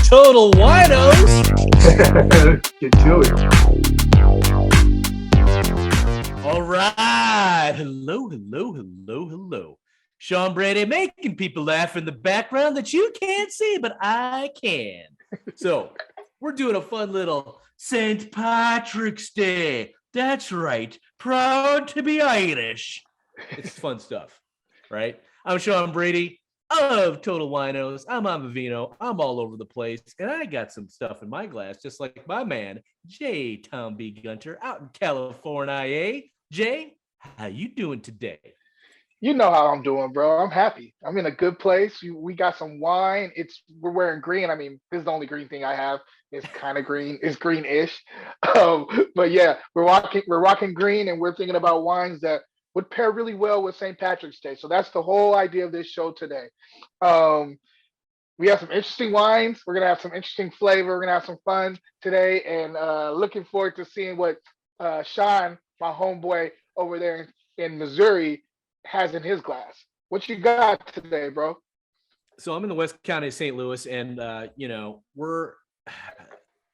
Total Winos. Get to it. All right. Hello. Sean Brady making people laugh in the background that you can't see, but I can. So we're doing a fun little St. Patrick's Day. That's right. Proud to be Irish. It's fun stuff, right? I'm Sean Brady of Total Winos. I'm on Vivino. I'm all over the place. And I got some stuff in my glass, just like my man, J. Tom B. Gunter, out in California. Jay, how you doing today? You know how I'm doing, bro. I'm happy. I'm in a good place. We got some wine. We're wearing green. I mean, this is the only green thing I have. It's kind of green. It's greenish. Um, but yeah, we're rocking green, and we're thinking about wines that would pair really well with St. Patrick's Day. So that's the whole idea of this show today. Um, we have some interesting wines. We're gonna have some interesting flavor. We're gonna have some fun today, and looking forward to seeing what Sean, my homeboy over there in Missouri, has in his glass. What you got today, bro? So I'm in the West County of St. Louis, and we're.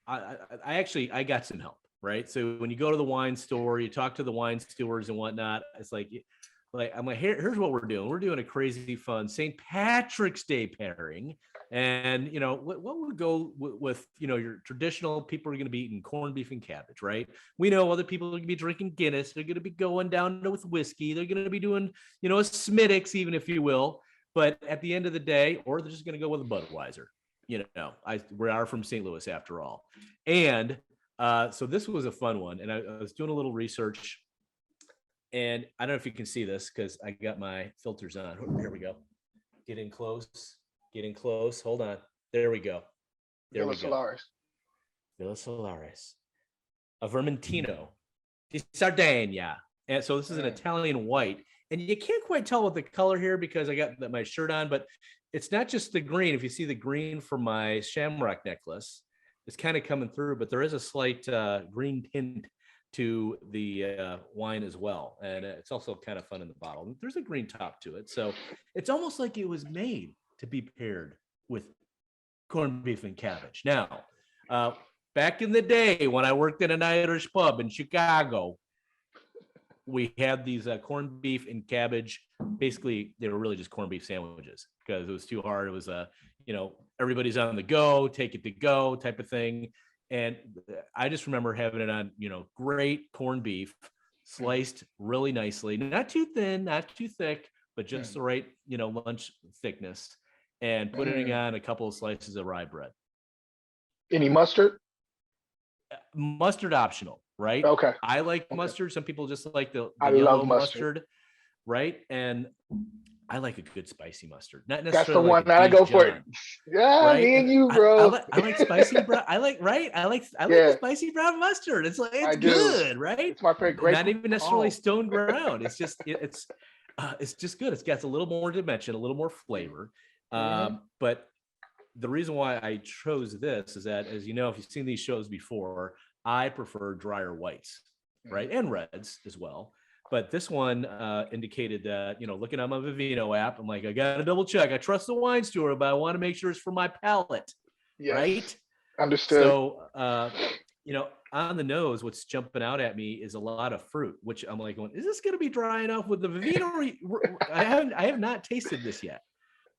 I got some help, right? So when you go to the wine store, you talk to the wine stewards and whatnot. It's like I'm like, here's what we're doing. We're doing a crazy fun St. Patrick's Day pairing. And, what would go with your traditional people are going to be eating corned beef and cabbage, right? We know other people are going to be drinking Guinness. They're going to be going down with whiskey. They're going to be doing, a Smittix, even if you will. But at the end of the day, or they're just going to go with a Budweiser. We are from St. Louis after all. And so this was a fun one. And I was doing a little research. And I don't know if you can see this because I got my filters on. Here we go. Get in close. Hold on. There we go. Villa Solaris. Villa Solaris. A Vermentino di Sardegna. And so this is an Italian white. And you can't quite tell with the color here because I got my shirt on, but it's not just the green. If you see the green from my shamrock necklace, it's kind of coming through, but there is a slight green tint to the wine as well. And it's also kind of fun in the bottle. There's a green top to it. So it's almost like it was made to be paired with corned beef and cabbage. Now, back in the day when I worked in an Irish pub in Chicago, we had these corned beef and cabbage. Basically, they were really just corned beef sandwiches because it was too hard. It was everybody's on the go, take it to go type of thing. And I just remember having it on, great corned beef, sliced really nicely, not too thin, not too thick, but just the right, lunch thickness, and putting on a couple of slices of rye bread. Any mustard? Mustard optional, right? Okay. I like mustard. Some people just like the I yellow love mustard, right? And I like a good spicy mustard. Not necessarily. That's the one that I go for. It. Yeah, right? Me and you, bro. I like spicy brown. I like the spicy brown mustard. It's good, right? It's my favorite. Not even necessarily stone ground. It's just it's just good. It's got a little more dimension, a little more flavor. But the reason why I chose this is that, as you know, if you've seen these shows before, I prefer drier whites, right, and reds as well. But this one indicated that, looking at my Vivino app, I'm like, I got to double check. I trust the wine store, but I want to make sure it's for my palate, right? Understood. So, on the nose, what's jumping out at me is a lot of fruit, which I'm like, is this going to be dry enough with the Vivino? I have not tasted this yet.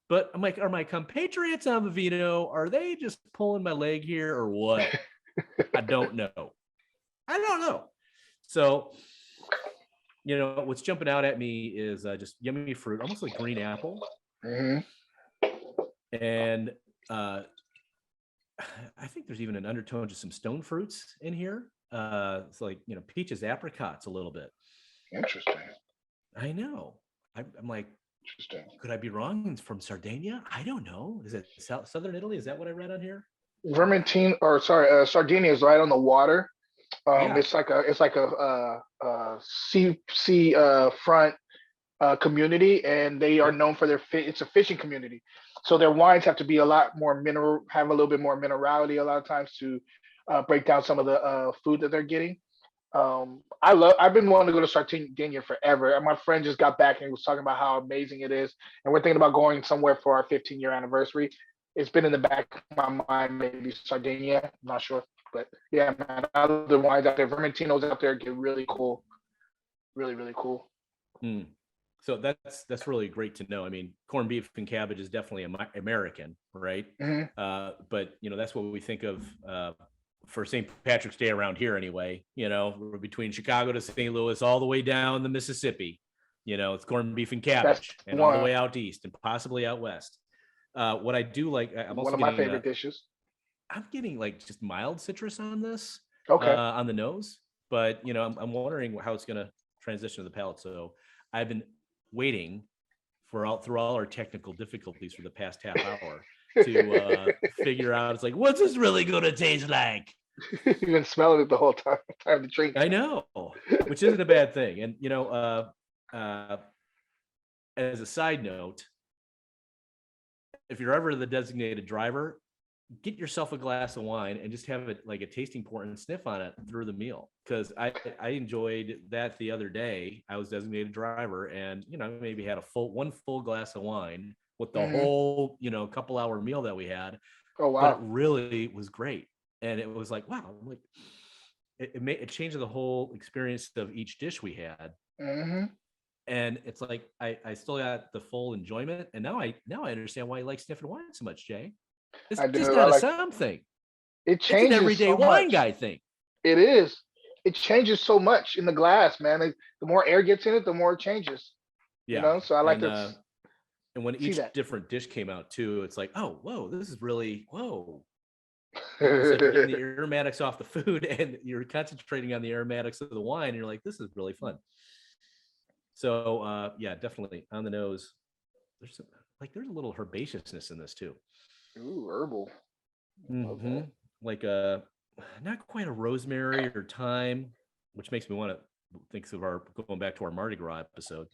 But I'm like, are my compatriots on Vivino, are they just pulling my leg here or what? I don't know. So, what's jumping out at me is just yummy fruit, almost like green apple. And I think there's even an undertone to some stone fruits in here. It's like, peaches, apricots a little bit. Interesting. I know. I'm like, interesting. Could I be wrong? It's from Sardinia? I don't know. Is it southern Italy? Is that what I read on here? Sardinia is right on the water. It's like a sea front community, and they are known for it's a fishing community. So their wines have to be a lot more have a little bit more minerality a lot of times to break down some of the food that they're getting. I've been wanting to go to Sardinia forever. And my friend just got back and was talking about how amazing it is. And we're thinking about going somewhere for our 15-year anniversary. it's been in the back of my mind, maybe Sardinia. I'm not sure, but yeah, man, other wines out there, Vermentino's out there get really cool, really really cool. Mm. So that's really great to know. I mean, corned beef and cabbage is definitely American, right? Hmm. But that's what we think of for St. Patrick's Day around here, anyway. We're between Chicago to St. Louis, all the way down the Mississippi. It's corned beef and That's cabbage, and all the way out east and possibly out west. What I do like, I'm one also of my getting, favorite dishes. I'm getting like just mild citrus on this, Okay. on the nose, but I'm wondering how it's going to transition to the palate. So I've been waiting through all our technical difficulties for the past half hour to figure out. It's like, what's this really going to taste like? You've been smelling it the whole time to drink. I know, which isn't a bad thing. And as a side note, if you're ever the designated driver, get yourself a glass of wine and just have it like a tasting pour and sniff on it through the meal. Because I enjoyed that the other day. I was designated driver, and maybe had one full glass of wine with the whole couple hour meal that we had. Oh wow! But it really was great, and it was like, wow, like it changed the whole experience of each dish we had. And it's like I still got the full enjoyment, and now I understand why you like sniffing wine so much, Jay. It's just not a something. It changes. It's an everyday so wine much. guy thing. It is. It changes so much in the glass, man. The more air gets in it, the more it changes. Yeah. So I like to. And when each different dish came out too, it's like, oh, whoa, this is really whoa. It's like you're getting the aromatics off the food, and you're concentrating on the aromatics of the wine, and you're like, this is really fun. So yeah, definitely on the nose. There's a little herbaceousness in this too. Ooh, herbal. Mm-hmm. Like not quite a rosemary or thyme, which makes me want to think of going back to our Mardi Gras episode.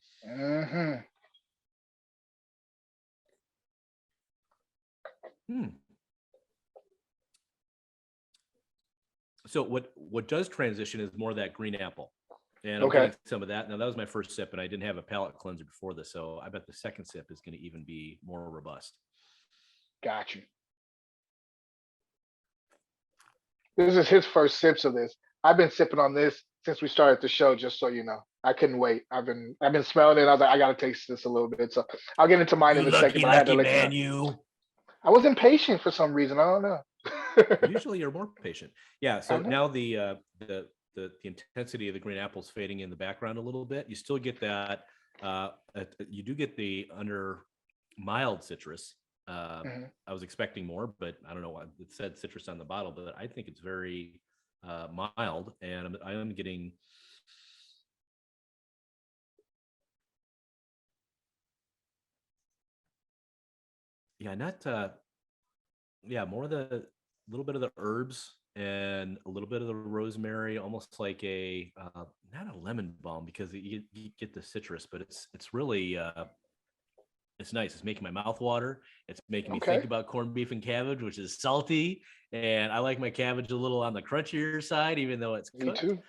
So what does transition is more of that green apple. And I'm getting some of that. Now, that was my first sip, and I didn't have a palate cleanser before this, so I bet the second sip is going to even be more robust. Got you. This is his first sips of this. I've been sipping on this since we started the show, just so you know. I couldn't wait. I've been smelling it. I was like, I gotta taste this a little bit. So I'll get into mine in a second. But I had to let you know. I was impatient for some reason. I don't know. Usually you're more patient. Yeah. So now the intensity of the green apple is fading in the background a little bit. You still get that. You do get the mild citrus. I was expecting more, but I don't know why it said citrus on the bottle, but I think it's very mild, and I'm getting. Yeah, not. More of the little bit of the herbs and a little bit of the rosemary, almost like a not a lemon balm, because you get the citrus, but it's really it's nice. It's making my mouth water. It's making me think about corned beef and cabbage, which is salty, and I like my cabbage a little on the crunchier side, even though it's cooked. Me too.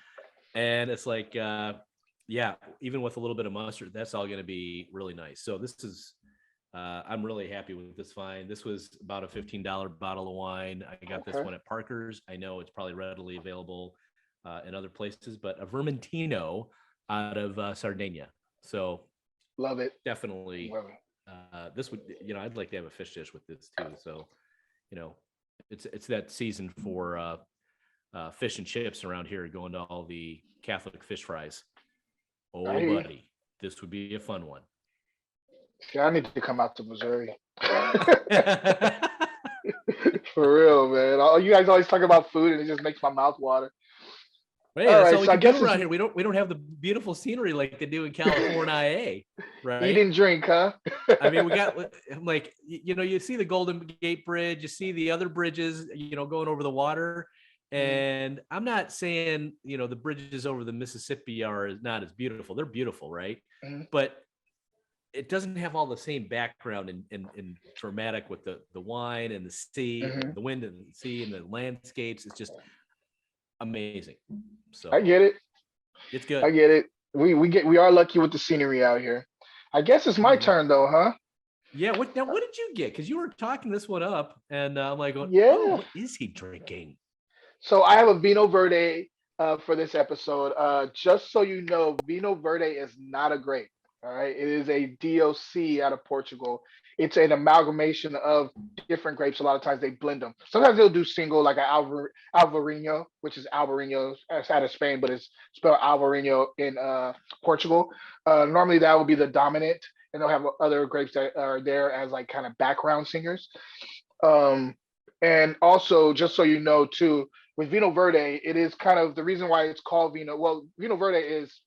And it's like even with a little bit of mustard, that's all going to be really nice. So this is. I'm really happy with this wine. This was about a $15 bottle of wine. I got this one at Parker's. I know it's probably readily available in other places, but a Vermentino out of Sardinia. So love it. Definitely. Love it. This would, I'd like to have a fish dish with this too. So, it's that season for fish and chips around here, going to all the Catholic fish fries. Oh, buddy, this would be a fun one. Yeah, I need to come out to Missouri. For real, man. You guys always talk about food, and it just makes my mouth water. Hey, that's all we can do around here. We don't have the beautiful scenery like they do in California, right? Eat and drink, huh? I mean, we got like you see the Golden Gate Bridge, you see the other bridges, going over the water. And I'm not saying the bridges over the Mississippi are not as beautiful. They're beautiful, right? But it doesn't have all the same background and dramatic with the wine and the sea, the wind and the sea and the landscapes. It's just amazing. So I get it. It's good. I get it. We are lucky with the scenery out here. I guess it's my turn though, huh? Yeah. What did you get? Because you were talking this one up, and I'm like, oh, Yeah. what is he drinking? So I have a Vino Verde for this episode. Just so you know, Vino Verde is not a grape. All right, it is a DOC out of Portugal. It's an amalgamation of different grapes. A lot of times they blend them. Sometimes they'll do single, like an Alvarinho, which is Alvarinho out of Spain, but it's spelled Alvarinho in Portugal. Normally that will be the dominant, and they'll have other grapes that are there as like kind of background singers. Um, and also, just so you know, too, with Vino Verde, it is kind of the reason why it's called Vino. Well, Vino Verde is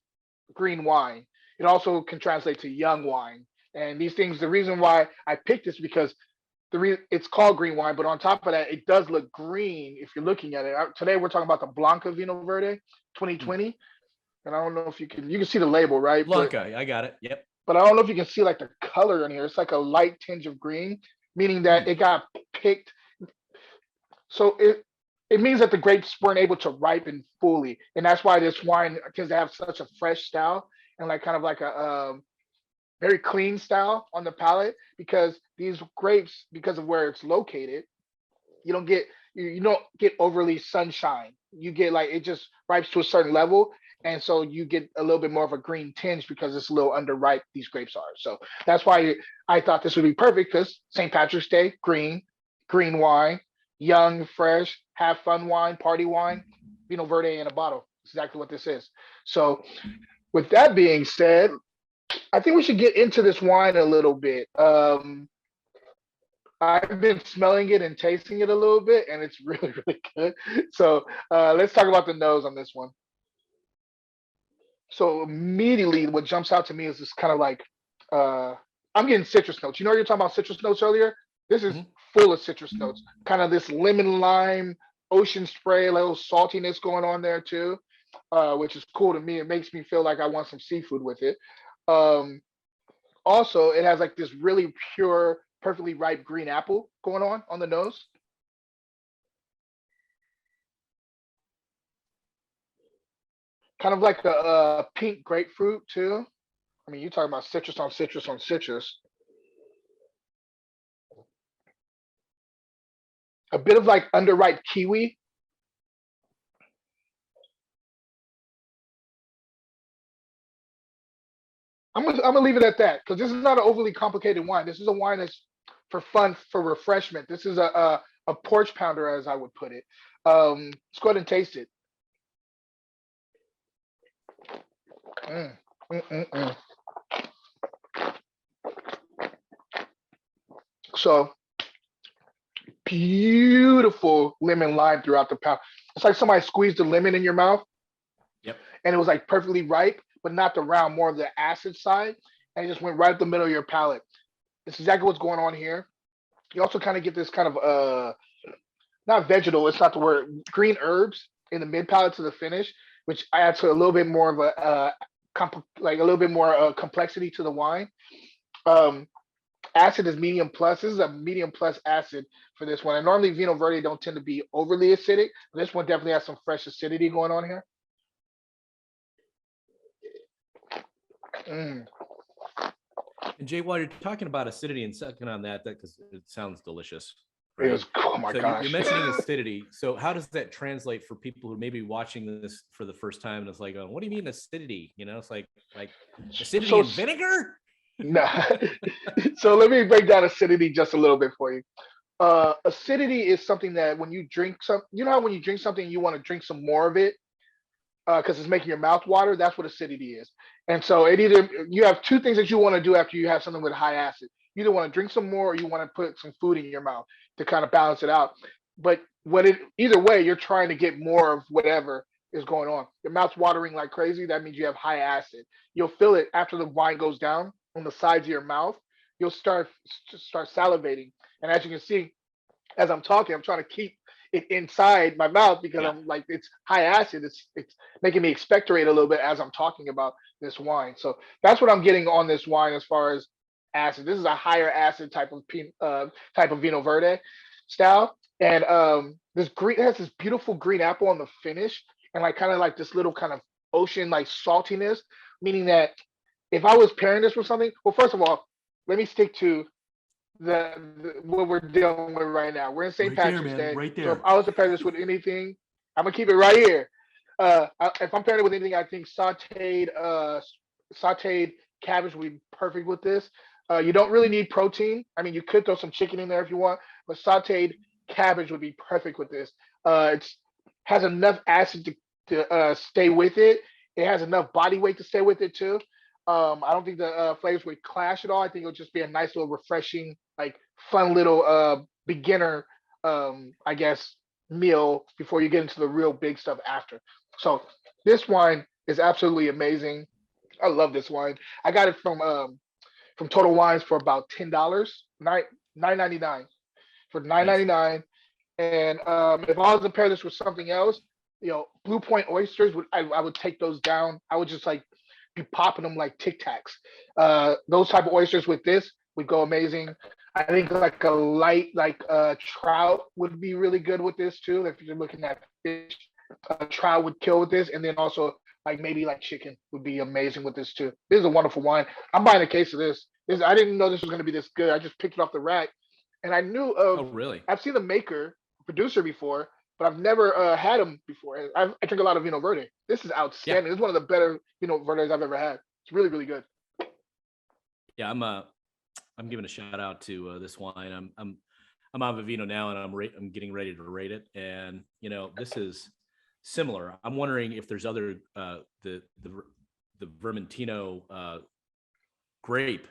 green wine. It also can translate to young wine. And these things, the reason why I picked this because it's called green wine, but on top of that, it does look green if you're looking at it. Today we're talking about the Blanca Vino Verde Hmm. 2020, and I don't know if you can see the label, right? But Blanca. I got it. Yep. I don't know if you can see like the color in here. It's like a light tinge of green, meaning that Hmm. it got picked. So it means that the grapes weren't able to ripen fully, and that's why this wine tends to have such a fresh style and like kind of like a very clean style on the palate because these grapes, because of where it's located, you don't get you don't get overly sunshine. You get like it just ripes to a certain level, and so you get a little bit more of a green tinge because it's a little underripe. These grapes are so that's why I thought this would be perfect because St. Patrick's Day, green wine, young, fresh, have fun wine, party wine, Vino Verde in a bottle. That's exactly what this is. So with that being said, I think we should get into this wine a little bit. I've been smelling it and tasting it a little bit, and it's really, really good. So let's talk about the nose on this one. So immediately, what jumps out to me is this kind of like uh, I'm getting citrus notes. You know, you're talking about citrus notes earlier. This is Hmm. full of citrus notes. Kind of this lemon lime, ocean spray, a little saltiness going on there too, which is cool to me. It makes me feel like I want some seafood with it. Um, Also, it has like this really pure, perfectly ripe green apple going on the nose. Kind of like a pink grapefruit too. I mean, you talking about citrus on citrus on citrus. A bit of like underripe kiwi. I'm gonna leave it at that because this is not an overly complicated wine. This is a wine that's for fun, for refreshment. This is a porch pounder, as I would put it. Let's go ahead and taste it. Mm, mm, mm, mm. So beautiful lemon lime throughout the palate. It's like somebody squeezed a lemon in your mouth Yep. and it was like perfectly ripe, but not the round, more of the acid side. And it just went right up the middle of your palate. It's exactly what's going on here. You also kind of get this kind of not vegetal, it's not the word, green herbs in the mid palate to the finish, which adds to a little bit more of a like a little bit more complexity to the wine. Um, Acid is medium plus. This is a medium plus acid for this one. And normally Vino Verde don't tend to be overly acidic. This one definitely has some fresh acidity going on here. Mm, And Jay, while you're talking about acidity and sucking on that because it sounds delicious, it right? was, oh my So you're gosh. mentioning acidity. So how does that translate for people who may be watching this for the first time? And it's like, oh, what do you mean acidity? You know, it's like acidity So, in vinegar. nah. So let me break down acidity just a little bit for you. Acidity is something that when you drink some, you know how when you drink something, you want to drink some more of it because it's making your mouth water. That's what acidity is. And so it either you have two things that you want to do after you have something with high acid. You either want to drink some more or you want to put some food in your mouth to kind of balance it out. But what it either way, you're trying to get more of whatever is going on. Your mouth's watering like crazy. That means you have high acid. You'll feel it after the wine goes down on the sides of your mouth. You'll start salivating. And as you can see, as I'm talking, I'm trying to keep it inside my mouth because Yeah. I'm like it's high acid. It's making me expectorate a little bit as I'm talking about this wine. So that's what I'm getting on this wine as far as acid. This is a higher acid type of Vino Verde style, and this green it has this beautiful green apple on the finish, and like kind of like this little kind of ocean like saltiness, meaning that if I was pairing this with something, well, first of all, let me stick to what we're dealing with right now. We're in St. Right there, Patrick's man. Day, Right so if there. I was to pair this with anything, I'm gonna keep it right here. If I'm pairing it with anything, I think sautéed cabbage would be perfect with this. You don't really need protein. I mean, you could throw some chicken in there if you want, but sautéed cabbage would be perfect with this. It's has enough acid to stay with it. It has enough body weight to stay with it too. I don't think the flavors would clash at all. I think it'll just be a nice little refreshing, like fun little beginner, I guess, meal before you get into the real big stuff after. So this wine is absolutely amazing. I love this wine. I got it from Total Wines for about $10, nine ninety nine for nine Nice. ninety nine. And if I was to pair this with something else, Blue Point oysters I would take those down. I would just like be popping them like Tic Tacs. Those type of oysters with this would go amazing. I think like a light like trout would be really good with this too. If you're looking at fish, trout would kill with this, and then also like maybe like chicken would be amazing with this too. This is a wonderful wine. I'm buying a case of this. I didn't know this was going to be this good. I just picked it off the rack, and I knew Oh, of. really? I've seen the maker producer before, but I've never had him before. And I drink a lot of Vino Verde. This is Yeah. outstanding. This is one of the better Vino Verdes I've ever had. It's really, really good. Yeah. I'm giving a shout out to this wine. I'm on Vivino now, and I'm getting ready to rate it. And this is similar. I'm wondering if there's other the Vermentino grape,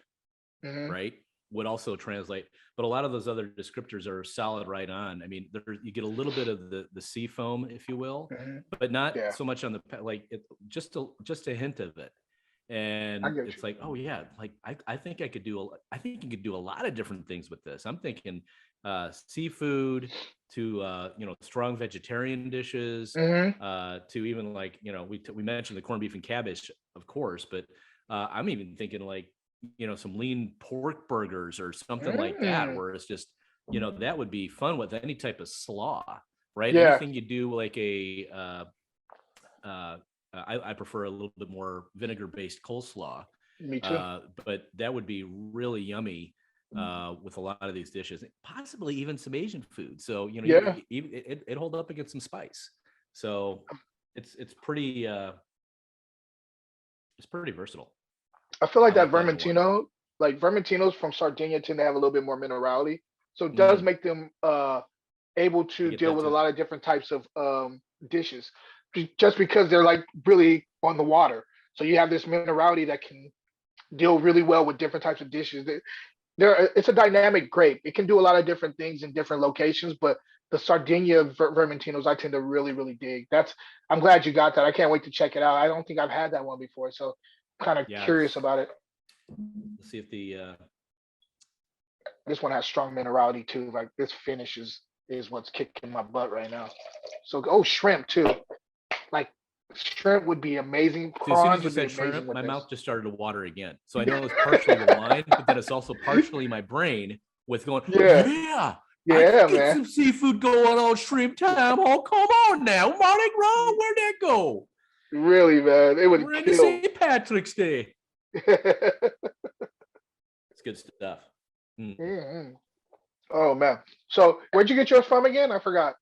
Hmm. right, would also translate. But a lot of those other descriptors are solid right on. I mean, you get a little bit of the sea foam, if you will, Hmm. but not Yeah, so much on the like it, just a hint of it. I And get it's you. like, oh yeah, like I think I think you could do a lot of different things with this. I'm thinking seafood to strong vegetarian dishes, Hmm. to even like we mentioned the corned beef and cabbage, of course, but I'm even thinking like some lean pork burgers or something like that, Mm. where it's just that would be fun with any type of slaw, right? Yeah, Anything you do like a uh, I prefer a little bit more vinegar based coleslaw, me too. but that would be really yummy with a lot of these dishes, possibly even some Asian food. So Yeah, it hold up against some spice. So it's pretty versatile. I feel I like that like that as a wine. Vermentino, like Vermentinos from Sardinia, tend to have a little bit more minerality, so it does Mm, make them able I to get deal that with a too. lot of different types of dishes, just because they're like really on the water. So you have this minerality that can deal really well with different types of dishes. It's a dynamic grape. It can do a lot of different things in different locations, but the Sardinia Vermentinos I tend to really, really dig. I'm glad you got that. I can't wait to check it out. I don't think I've had that one before, so I'm kind of Yeah, curious about it. let's see if the This one has strong minerality too. Like this finish is what's kicking my butt right now. So shrimp too. Like shrimp would be amazing. see, as soon as Prawns you would be said amazing shrimp, with my this. mouth just started to water again. So I know it's partially the wine, but then it's also partially my brain with going, Yeah, yeah, I yeah, could get man. some seafood going on shrimp time. Oh, come on now. Mardi Gras, where'd that go? Really, man. It would We're into kill. St. Patrick's Day. It's good stuff. Mm. Mhm. Oh man. So where'd you get yours from again? I forgot.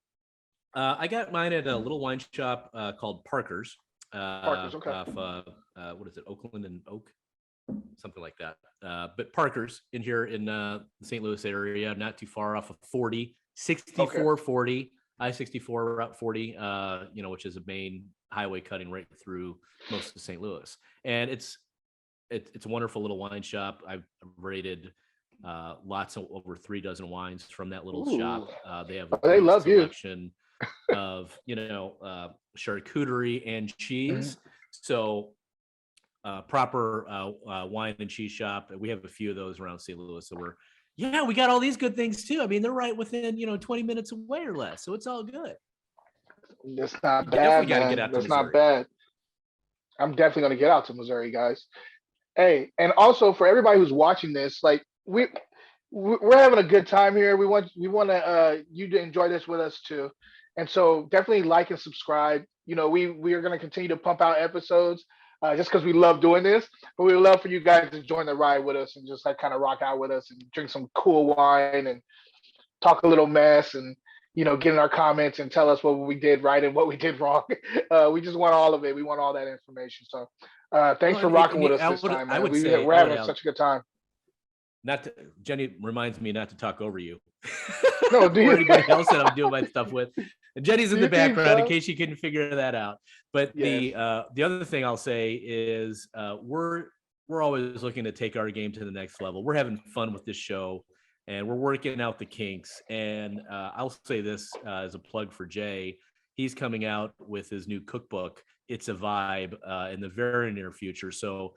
I got mine at a little wine shop called Parker's. Parker's. Okay. What is it? Oakland and Oak, something like that. But Parker's in here in the St. Louis area, not too far off of 40, Okay. 6440, I-64 Route 40, which is a main highway cutting right through most of St. Louis. And it's a wonderful little wine shop. I've rated lots of over 3 dozen wines from that little Ooh. shop. They have a They great love you. selection of charcuterie and Mhm. cheese. So proper wine and cheese shop. We have a few of those around St. Louis. So we got all these good things too. I mean, they're right within 20 minutes away or less. So it's all good. That's You not definitely bad, got to get man. out to That's not Missouri. bad. I'm definitely gonna get out to Missouri, guys. Hey, and also for everybody who's watching this, like we're having a good time here. We want you to enjoy this with us too, and so definitely like and subscribe. We are going to continue to pump out episodes. just because we love doing this. But we would love for you guys to join the ride with us and just like kind of rock out with us and drink some cool wine and talk a little mess and get in our comments and tell us what we did right and what we did wrong. We just want all of it. We want all that information. So thanks Well, for rocking with us I this would, time, I man. would say We're I would having have such a good time. not to, Jenny reminds me not to talk over you No, do or you anybody else that I'm doing my stuff with. And Jenny's in do the you think background in so? case you couldn't figure that out. But Yes. the other thing I'll say is we're always looking to take our game to the next level. We're having fun with this show and we're working out the kinks. And I'll say this as a plug for Jay. He's coming out with his new cookbook, It's a Vibe, in the very near future. So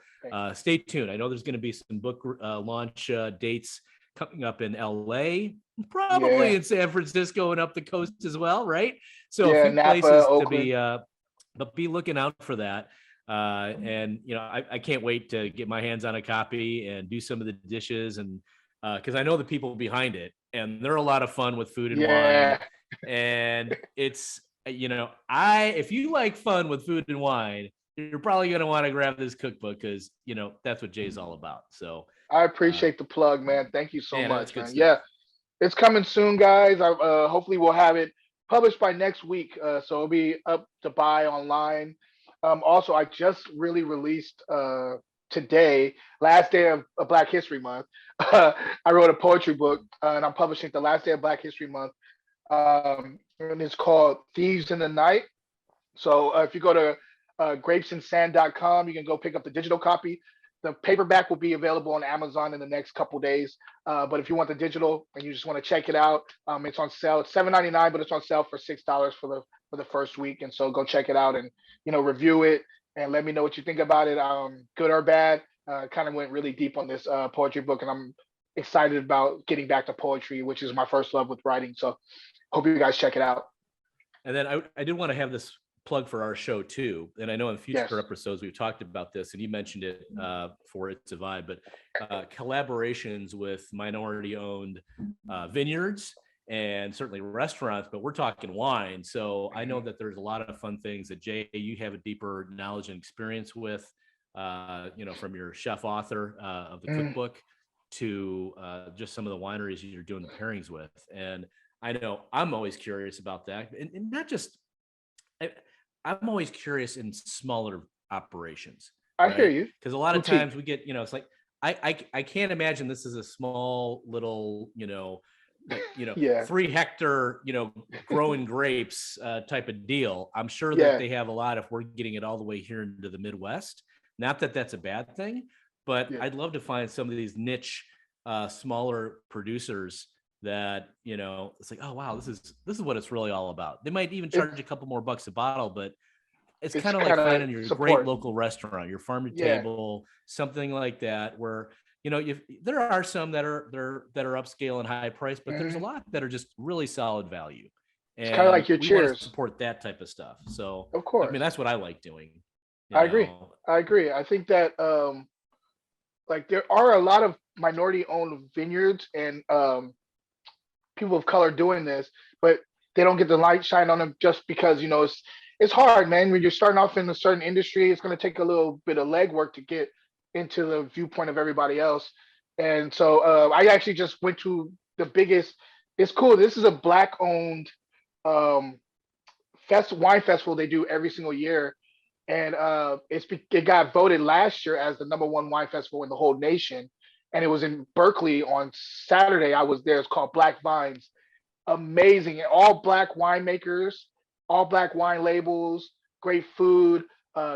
stay tuned. I know there's going to be some book launch dates coming up in LA, probably Yeah. in San Francisco and up the coast as well, right? So a Yeah. few Napa, places to Oakland. be, but be looking out for that. And I can't wait to get my hands on a copy and do some of the dishes, and because I know the people behind it, and they're a lot of fun with food and wine, Yeah. and it's if you like fun with food and wine, you're probably going to want to grab this cookbook because that's what Jay's all about. So I uh, appreciate the plug, man. Thank you so man, that's much, good man. stuff. Yeah. It's coming soon, guys. Hopefully we'll have it published by next week, so it'll be up to buy online. Also, I just really released today, last day of Black History Month. I wrote a poetry book, and I'm publishing the last day of Black History Month, and it's called Thieves in the Night. So if you go to grapesandsand.com, you can go pick up the digital copy. The paperback will be available on Amazon in the next couple days. But if you want the digital and you just want to check it out, it's on sale. It's $7.99, but it's on sale for $6 for the first week. And so go check it out and review it and let me know what you think about it, good or bad. Kind of went really deep on this poetry book, and I'm excited about getting back to poetry, which is my first love with writing. So hope you guys check it out. And then I did want to have this plug for our show too. And I know in future Yes. episodes we've talked about this, and you mentioned it for It's a Vibe, but collaborations with minority-owned vineyards and certainly restaurants, but we're talking wine. So I know that there's a lot of fun things that Jay, you have a deeper knowledge and experience with, from your chef author of the cookbook to just some of the wineries you're doing the pairings with. And I know I'm always curious about that, and not just. I'm always curious in smaller operations. I hear you. Because a lot of times we get, it's like I can't imagine this is a small little, Yeah. 3 hectare, growing grapes type of deal. I'm sure Yeah. that they have a lot if we're getting it all the way here into the Midwest. Not that that's a bad thing, but Yeah. I'd love to find some of these niche, smaller producers that it's like, oh wow, this is what it's really all about. They might even charge a couple more bucks a bottle, but it's kind of like finding your great local restaurant, your farm to table, something like that, where there are some that are upscale and high price, but there's a lot that are just really solid value. And it's kind of like your we want Cheers. to support that type of stuff. So of course, I mean, that's what I like doing. I agree. I think that like there are a lot of minority owned vineyards and people of color doing this, but they don't get the light shine on them just because it's hard, man. When you're starting off in a certain industry, it's going to take a little bit of legwork to get into the viewpoint of everybody else. And so I actually just went to the biggest. It's cool. This is a black owned wine festival they do every single year, and it got voted last year as the #1 wine festival in the whole nation. And it was in Berkeley on Saturday. I was there. It's called Black Vines. Amazing. All black winemakers, all black wine labels, great food,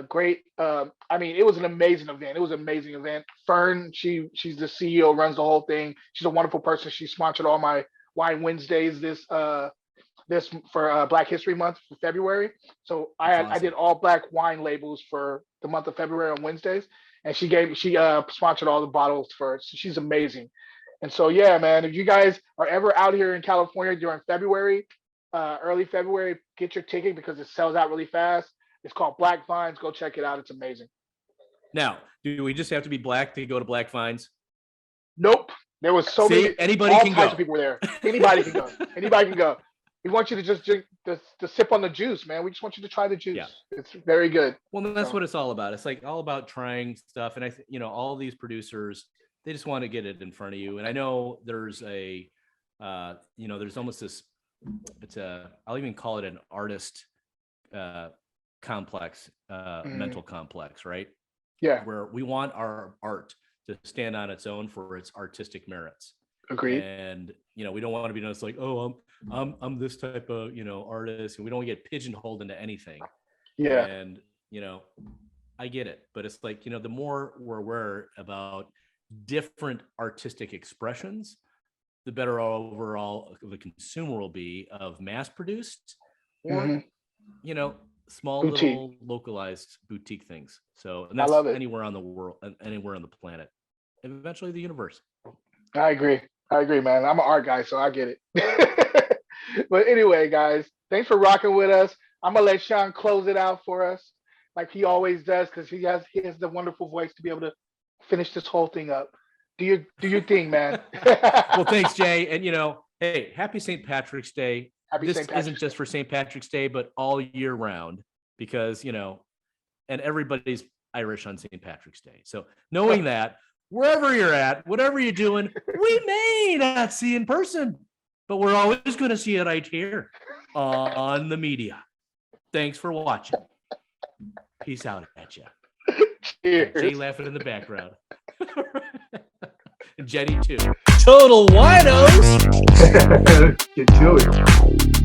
great. I mean, it was an amazing event. It was an amazing event. Fern, she's the CEO, runs the whole thing. She's a wonderful person. She sponsored all my Wine Wednesdays this for Black History Month for February. So I did all black wine labels for the month of February on Wednesdays, and she sponsored all the bottles for it. So she's amazing. And so yeah, man, if you guys are ever out here in California during February, early February, get your ticket because it sells out really fast. It's called Black Vines. Go check it out. It's amazing. Now, do we just have to be black to go to Black Vines? Nope. There was so many. Anybody all can types go. of people were there. Anybody can go. Anybody can go. We want you to just drink the sip on the juice, man. We just want you to try the juice. Yeah. It's very good. Well, that's So, what it's all about. It's like all about trying stuff. And all these producers, they just want to get it in front of you. And I know there's there's almost this, I'll even call it an artist complex, mental complex, right? yeah, Where we want our art to stand on its own for its artistic merits. agreed. And, we don't want to be noticed like, oh, I'm this type of, artist, and we don't get pigeonholed into anything. Yeah. And, I get it, but it's like, the more we're aware about different artistic expressions, the better overall the consumer will be of mass produced or, small Boutique. little localized boutique things. So, and I that's love it. anywhere on the world, anywhere on the planet, and eventually the universe. I agree, man. I'm an art guy, so I get it. But anyway, guys, thanks for rocking with us. I'm gonna let Sean close it out for us, like he always does, because he has the wonderful voice to be able to finish this whole thing up. Do your thing, man. Well, thanks, Jay. And hey, happy St. Patrick's Day. Happy This St. Patrick's isn't just Day. for St. Patrick's Day, but all year round, because and everybody's Irish on St. Patrick's Day. So knowing that, wherever you're at, whatever you're doing, we may not see in person, but we're always going to see it right here on the media. Thanks for watching. Peace out at you. Cheers. Jay laughing in the background. And Jenny too. Total winos. Get to it.